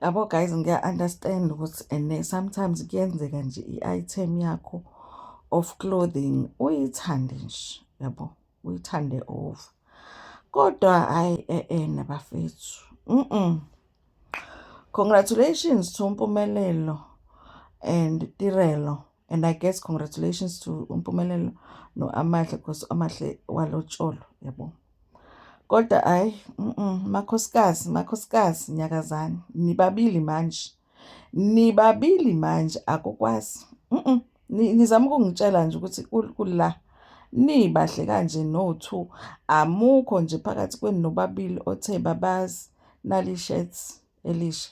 Yabo guys, ngiya-understand ukuthi sometimes kuyenzeka nje i-item yakho of clothing uyithande nje, yabo, uyithande over. Kodwa hayi nabafethu. Congratulations to Mpumelelo and Tirelo. And I guess congratulations to Mpumelelo no Amahle because Amahle walotsholo, yabo. Kodwa hayi makhosikazi Nyakazane, nibabili manje akukwazi. Nizama ukungitshela nje ukuthi kula nibahle kanje no2 amukho nje phakathi kwenu nobabili othe babazi nali shirts elisha.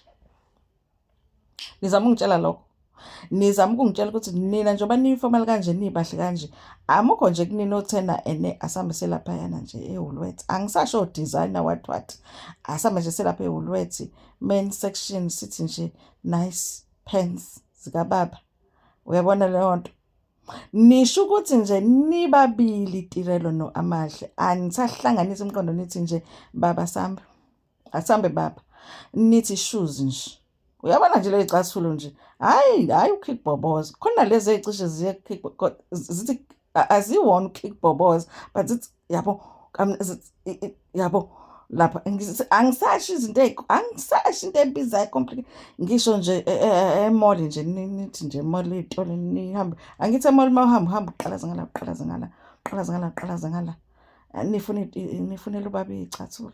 Nizama ukungitshela lokho. Nizama ukungitshela ukuthi nina njengoba niformal kanje nibahle kanje amukho nje kunina othena asambe lapha yana nje eWoolworths. Angisasho designer what asambe nje lapha eWoolworths main section sithi nje nice pants zikababa. Uyabona leyo nto? Nisho ukuthi nje nibabili Tirelo no Amahle anisahlanganisa imqondo nithi nje baba asambe baba nithi shoes nje. Uyabona nje le icathulo nje hayi ukick boboza khona lezi ezicishe ziye kick zithi aziwona kick boboza but it's yabo yabo lapha angisasho into ebizayo completely ngisho nje emall nje nithi nje mall itolo nihambe angithi emall mawuhamba uqalaza ngala nifunela ubabe icathulo.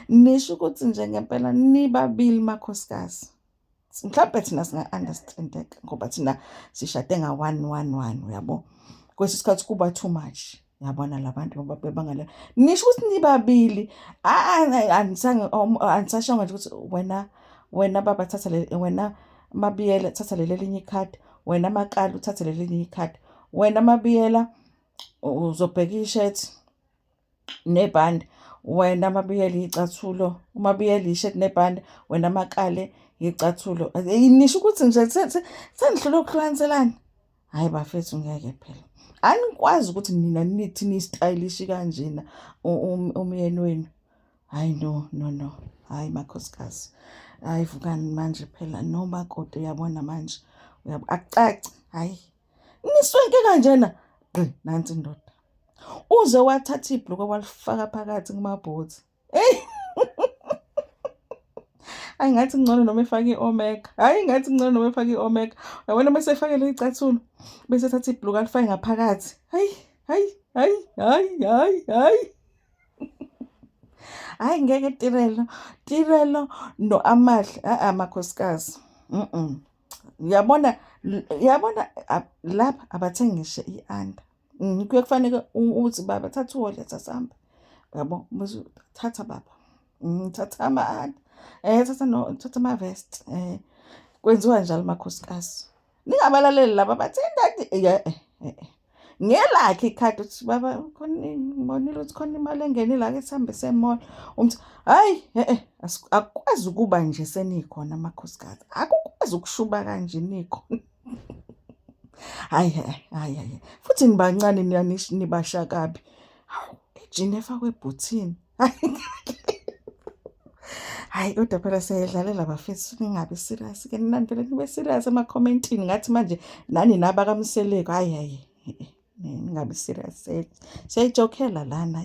Nisho ukuthi nje ngempela nibabili makhosikazi. Mhlawumbe thina singa-understand-eka ngoba thina sishade nga-1 uyabo. Kwesi sikhathi kuba too much, yabona labantu ngoba bebangale. Nisho ukuthi nibabili anisashonga nje ukuthi wena baba thatha wena Mabiyela thatha leli linye ikhadi, wena Makala uthatha leli linye ikhadi, wena Mabiyela uzobheka i-shirt nebhandi, wena Mabiyela icathulo, uMabiyela i-shirt nebhandi, wena Makale icathulo. Nisho ukuthi nje senihlule ukuhlukaniselana. Hayi bafethu ngeke phela. Anikwazi ukuthi nina nithi ni-stylish kanjena umyeni wenu. Hayi no. Hayi makhosikazi. Hayi vukani manje phela noma kodwa uyabona manje. Akucaci. Hayi. Niswenke kanjena. Nansi indoda. Uze wathatha ibhluku walifaka phakathi kumabhoti. Ngathi ngcono noma efake i-Omega. Ngathi ngcono noma efake i-Omega. Uyabona mase efake le icathulo bese thatha ibhluku alifake ngaphakathi. Hayi ngeke Tirelo no Amahle makhosikazi. Uyabona lapha abathengi ngisho i-under. Kuye kufanele uthi baba thatha uwallet asamba. Yabo bese thatha baba. Thatha ama-under. Thatha ama-vest. Kwenziwa njalo makhosikazi. Ningabalaleli laba bathi indadi ngelakhe ikhadi uthi baba ngibonile ukuthi khona imali engenile ake sihambe semall. Umthi hayi akukwazi ukuba nje senikhona makhosikazi. Akukwazi ukushuba kanje nikhona. Hayi futhi nibancane nibasha kabi. Ejini efakwe ebhuthini. Hayi kodwa phela siyadlalela bafethu ningabe serious ke ninandele nibe serious ema-commentini ngathi manje nani naba kaMseleko. Hayi ningabe serious siyayijokhela lana.